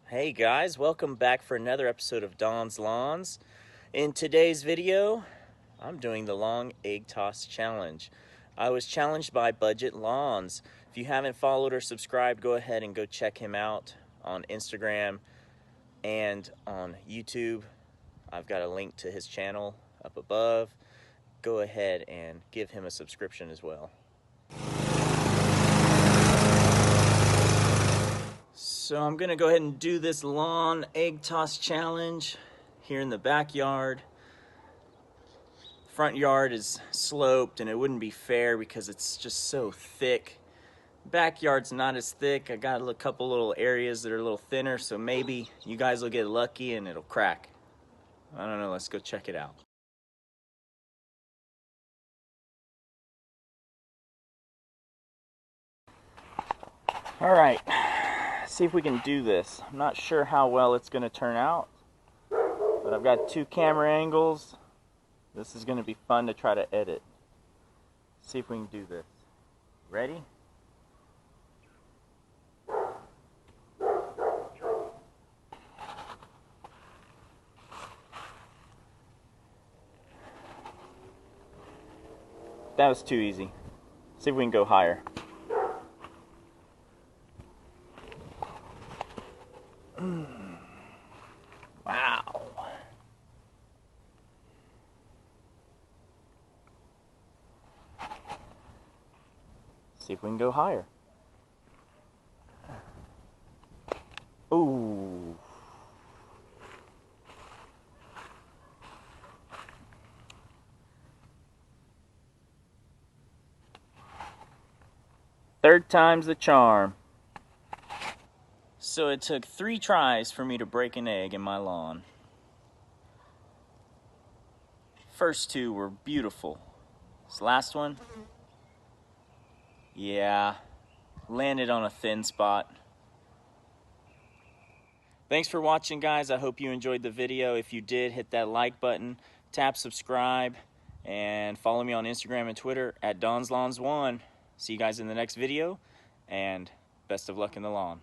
Hey guys, welcome back for another episode of Don's Lawns. In today's video, I'm doing the long egg toss challenge. I was challenged by Budget Lawns. If you haven't followed or subscribed, go ahead and go check him out on Instagram and on YouTube. I've got a link to his channel up above. Go ahead and give him a subscription as well. So I'm gonna go ahead and do this lawn egg toss challenge here in the backyard. Front yard is sloped and it wouldn't be fair because it's just so thick. Backyard's not as thick. I got a couple little areas that are a little thinner, so maybe you guys will get lucky and it'll crack. I don't know, let's go check it out. All right, see if we can do this. I'm not sure how well it's gonna turn out, but I've got 2 camera angles. This is gonna be fun to try to edit. See if we can do this. Ready? That was too easy. See if we can go higher. Wow. See if we can go higher. Ooh. Third time's the charm. So it took 3 tries for me to break an egg in my lawn. First 2 were beautiful. This last one, yeah, landed on a thin spot. Thanks for watching, guys. I hope you enjoyed the video. If you did, hit that like button, tap subscribe, and follow me on Instagram and Twitter at DonsLawns1. See you guys in the next video, and best of luck in the lawn.